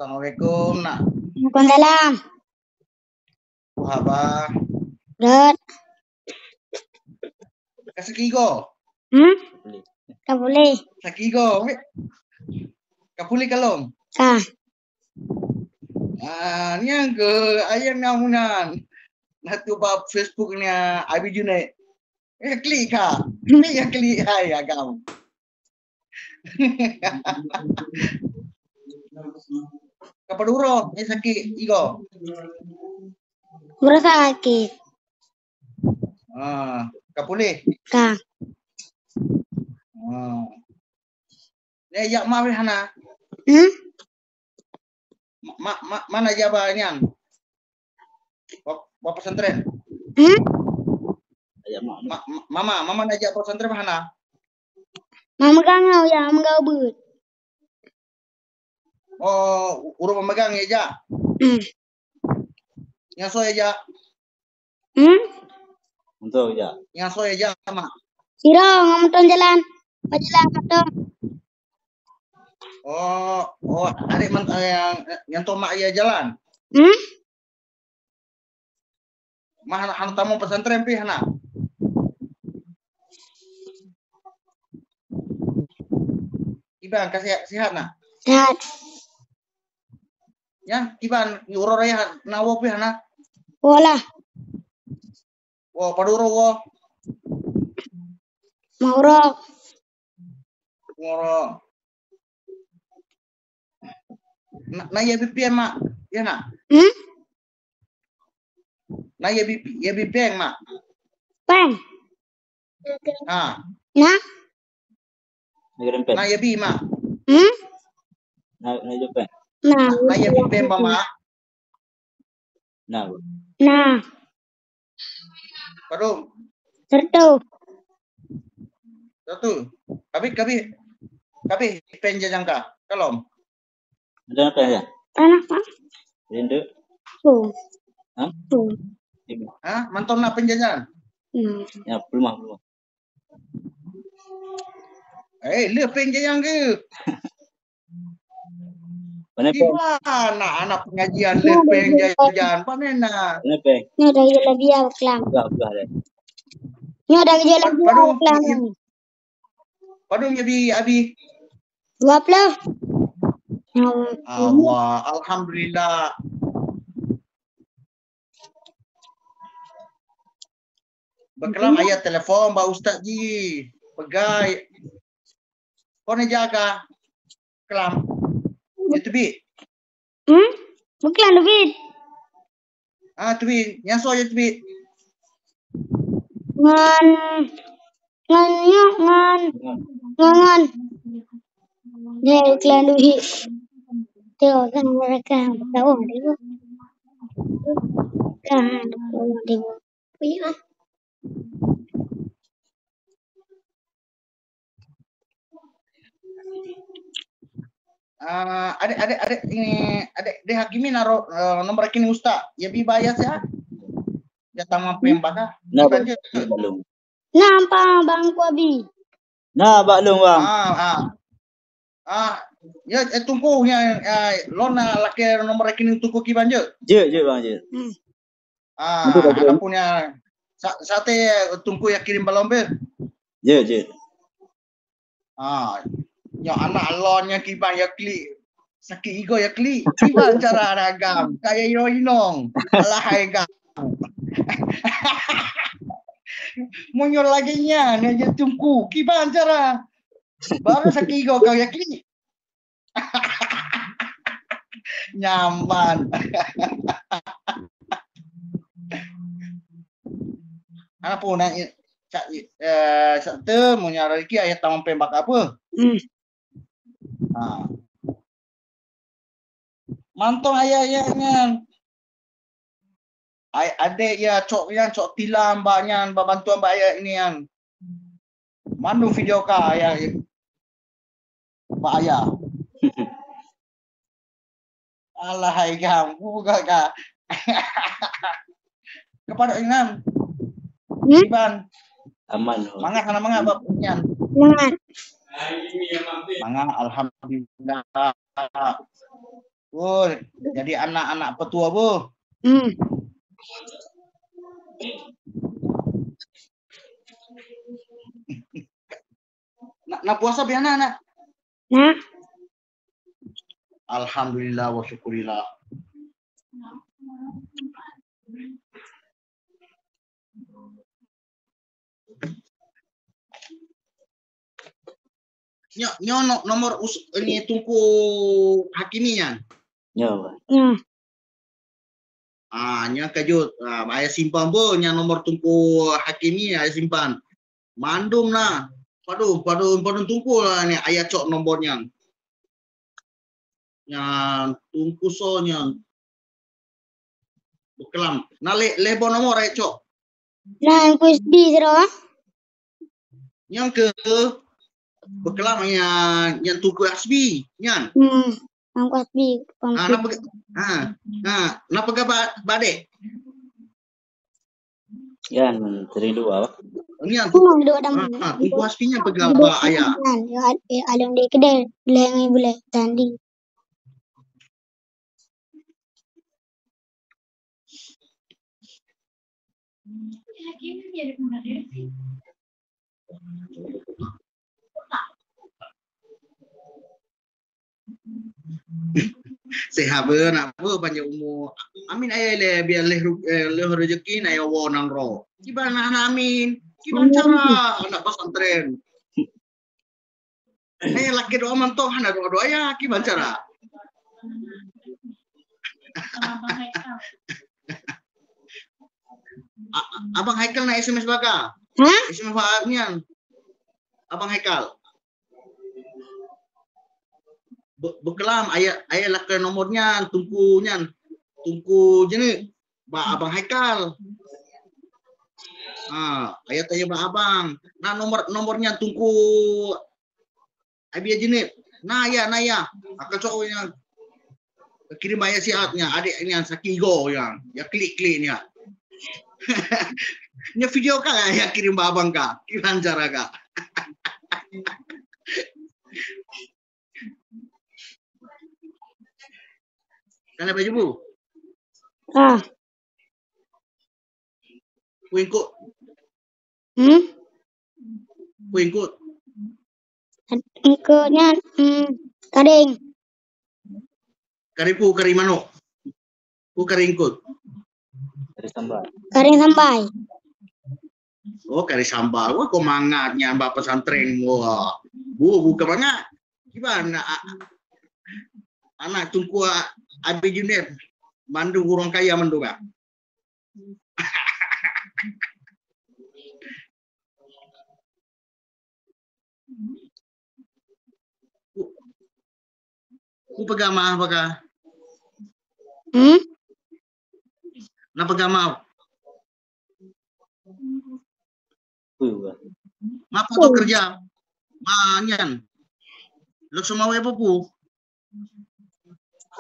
Assalamualaikum nak. Waalaikumsalam. Apa? Berat. Kasakigo. Tak boleh. Sakigo. Kapuli kalong. Ni yang ke ayam namunan. Natu bab Facebook niya Abi Junai. Klik ka. Klik hai agam. Kapaduro, sakit igo. Berasa sakit. Kapuli. Ya ma hana. Mana jabarannya? Bapak pesantren. Mama najak pesantren mana? Mama gangau ya, menggau but. Oh, urut pemegang ya, Jak? Yang so ya, Jak? Untuk ya. Yang so ya, Jak, sama? Siro, ngamuton jalan. Jalan ngamuton. Oh, adik yang tomak ya jalan? Mah hanu tamu pesantren pi hana? Iban kasih sihat nak? Sehat. Ya, iban uro raya nawo pi hana? Wala. Wo paduro wo. Mauro. Ngoro. Na ya BPM mak, ya nak? Na ya BPM mak. Peng. Nah. Na ya bi mak. Na jupen. Na ya BPM mak. Nah. Padung. Satu. Kabi penja jangka. Kalom. Ada apa ya? Anak pak. Rindu. Manton na penjajan. Ya, belum. Le penjajan ke? Anak pengajian le penjajan. Panena. Kenapa? Ni ada lebih awak kelam. Ni ada lebih awak kelam. Padung jadi abi. 20. Allah, alhamdulillah. Berkelam ayat telefon ba Ustaz Ji. Pegai. Kau ni jaga. Kelam. Itu bi. Bukan lebih. Tu bi. Yang so ya tu bi. Ngan. Dia iklan duit. Tengok kan mereka tahu dia. Kan dia. Punya. Adik ini adik Hakimi naruh nomor rekening Ustaz. Ya bi bayar ya. Ya tamam pembaka. Belum. Nampak bang Kuabi. Nah, belum bang. Ya tungkunya lona laki nomor rekening tungku kiban je. Je bang je. Ada punya sate tungku ya kirim balombe. Je. Ya anak lonnya kiban ya klik. Sakit ego ya klik. Kiban cara ragam. Kayak inong. Alah agam. Munyol lagi nya aja tungku. Kiban cara. Baru sakit ego kau ya klik. Nyaman. Anak pun nak satu punya rezeki ayat tamam pembak apa? Mantong ayahnya. Adik ya cok tilam banyak bantuan bayar ini yang. Mandu video ka ayah. Pak ayah. Allah hai gam, buka ka. Kepada Inam. Iban. Aman. Mangga bab nyan. Semangat. Mangga alhamdulillah. Oh, jadi anak-anak petua bu. Hmm. Nak puasa biar anak. Nah, Alhamdulillah wa syukurillah. Nyo nomor ini tungku hakiminya. Ya, Pak. ya. Nya kejut. Ayah simpan bu, nya nomor tungku hakimi ayah simpan. Mandum nah. Padun tungku lah ni ayah cok nomornya. Nya tungku sonya. Kelam. Nah lebo nomor ayah cok. Nah, quiz B zero. Yang ke bekelam yang tungku asbi. Yang. Yang quiz B. Napa bade? Yan, menteri dua, Pak. Ini yang Kumang dua dam. tungku asbinya pegaba ayah. Alam di kedai lengai boleh tandi. Sehat nak apa panjang umur. Amin ayah le biar leh rezeki na ayo nang ro. Gimana amin? Gimana cara anak pesantren? Laki doa mantoh anak doa ya gimana cara? Abang Haikal na SMS baka? Hah? SMS bakanya. Abang Haikal. Bekelam ayah laki nomornya tungku jenis Abang Haikal. Ayah tanya abang. Nah nomornya tungku Abi jenis. Nah ya. Akan cowoknya kirim ayah siatnya adiknya sakigo yang ya klik-kliknya. Nya video kah ya kirim abang kah? Gimana cara kah? Kan apa bu? Kuingkut. Kuingkut. Ikutnya karing. Karipu kari mano. Ku karingkut. Dari sambal. Karing sampai. Oh kari sambal. Wah kok mangatnya mbak pesantren. Wah. Bu kemangat. Gimana? Anak tungku Abi Junir. Mandu urang kaya mandu kah? Ku pegama apakah? Na pegama. Pak. Ngapa kau kerja? Manyan. Lo semua apa pu?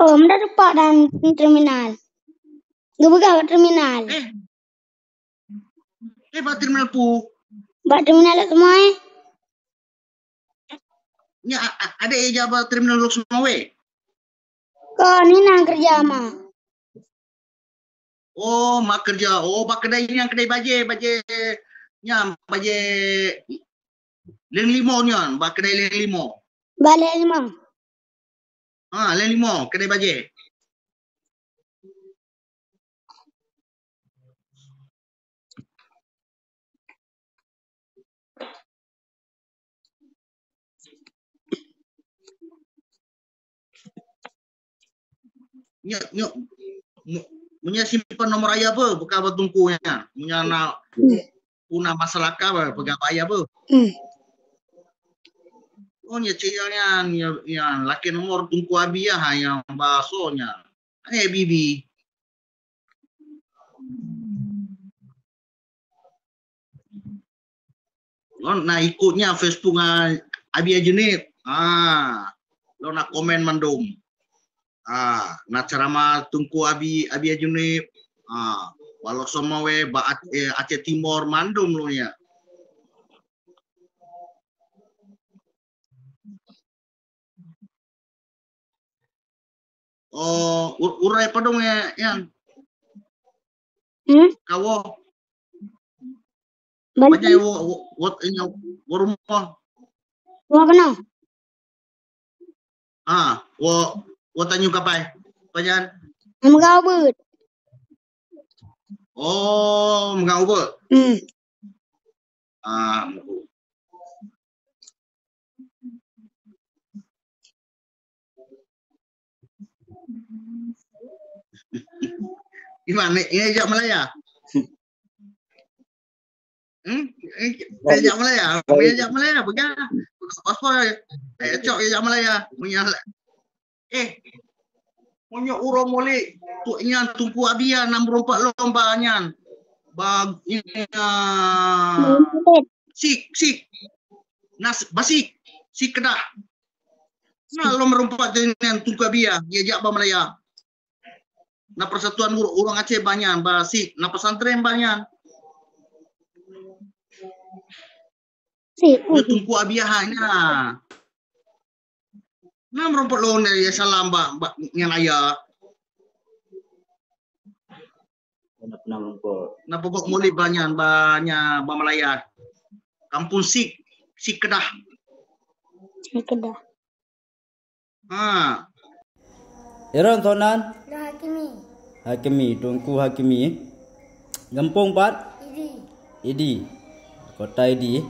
Oh, mudah lupa dan terminal. Gak buka terminal. Pak terminal pu. Buat terminal semua Nya ada ijabah terminal lo semua we. Kau ni nang kerja mah. Oh, mak kerja. Oh, pak kedai ini yang kedai baje nya baje leng limo nya, pak kedai leng limo. Balik lima. Leng limo kedai baje. Nya punya simpan nomor ayah apa? Buka batungkunya. Punya puna masalah apa? Pegawai ayah apa? Oh, nya ciyanya yang laki nomor tungku abi ya yang basonya. Bibi. Nah ikutnya Facebook abi aja nih. Lo nak komen mandum. Nah cara mah tungku abi aja nih. Walau semua we Aceh Timur mandum lo ya. Oh, urai pa dong yan. Kawo. Panya what inyo warumpa. Wa kena. What tanyo kapay. Panyan. Mga ubud. Oh, mga ubo. Gimana? Ini ajak Malaya? Ajak Malaya? Ajak Malaya? Begal. Apa? Cok ajak Malaya. Punya. Punya uro muli. Tu inyan tumpu abia 64 lomba nyan. Bagnya. Sik. Nas basik. Sik kedah. Nah, lo merumpat dengan tumpu abia. Dia ajak Malaya. Na persatuan orang Aceh banyak, basik. Na pesantren banyak. Dia tumpu abiahnya. Na merompak lo ya salam mbak yang ayah. Pernah merompak. Na pokok mulai banyak Malaya. Kampung Sik Kedah. Sik Kedah. Iron Tonan. Hakimi. Tungku Hakimi. Gampung Pat. Idi. Kota Idi.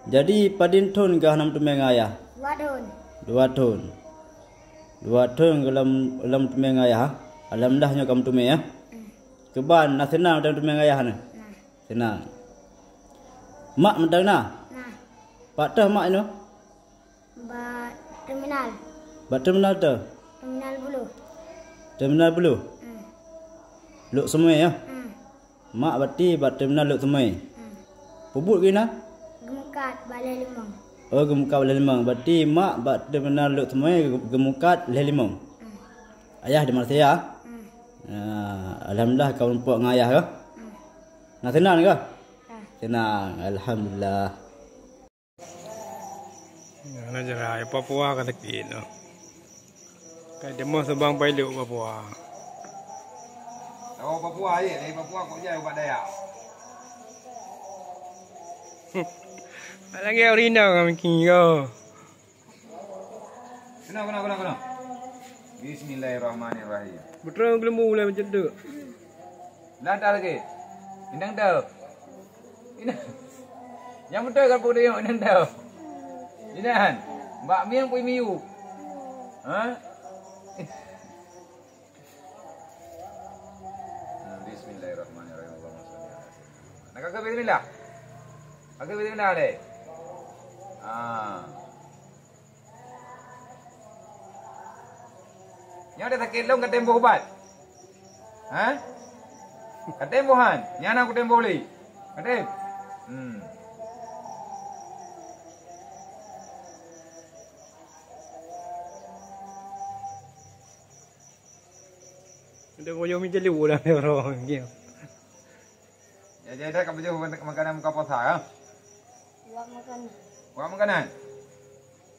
Jadi padin ton gah nam tumengaya. 2 ton. 2 ton dalam tumengaya. Alhamdulillah kam tume ya. Keban na senang dalam tumengaya na. Senang. Mak mentang na. Pak teh mak ino. Terminal. Terminal tu. Terminal bulu. Luk semua ya. Mak berarti terminal luk semua. Pubut kena? Gemukat balai limang. Oh, gemukat balai limang. Berarti mak terminal luk semua gemukat balai limang. Ayah di Malaysia. Alhamdulillah kau nampak dengan ayah ke? Nak senang ke? Senang. Alhamdulillah. Nak jerai Papua kata kini. Kai demo sebang bailuk Papua. Oh Papua ni Papua kau jauh kat Dayak. Lagi Orina kami kini. Kena. Bismillahirrahmanirrahim. Betul gelembung mulai macam tu. Lantar lagi. Inang dah. Yang betul kan pun dia inang dah. Inang. Mbak Miang pun miu. Bismillahirrahmanirrahim. Nak ke bismillah. Agak bismillah deh. Yang ada sakit long kat tempoh ubat. Kat tempohan. Yang nak aku tempoh beli. Kat Ada koyo macam lu lah orang ni. Ya dah kamu jauh makanan muka puasa ya. Buat makanan.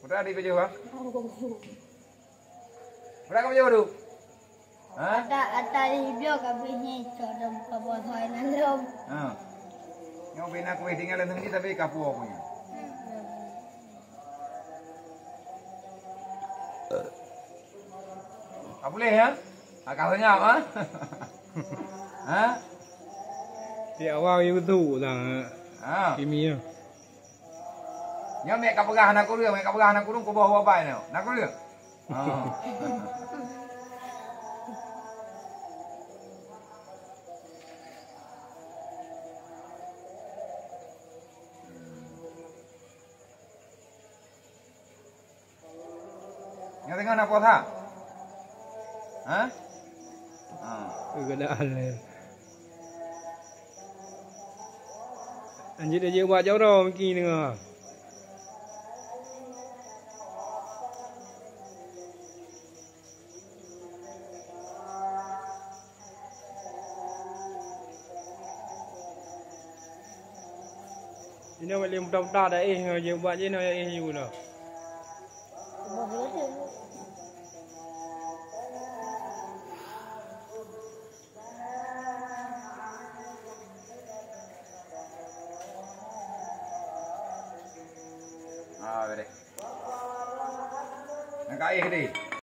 Udah di baju bang. Berapa kamu jauh tu? Ada hibio kabehnya coba buka puasa nanti. Yang bina aku tinggal dalam sini tapi kapu aku ni. Apa boleh ya? Kau senyap Di awal itu tu lah. Kimi. Yang mek kau pegang anak aku kau bawa apa ni? Nak kau dia? Yang tengah nak puasa? Keadaan ni. Anjir dia buat jauh dah mungkin dengar. Ini boleh mudah-mudah dah dia buat je nak you lah. Ah, bere. Nang kaih di.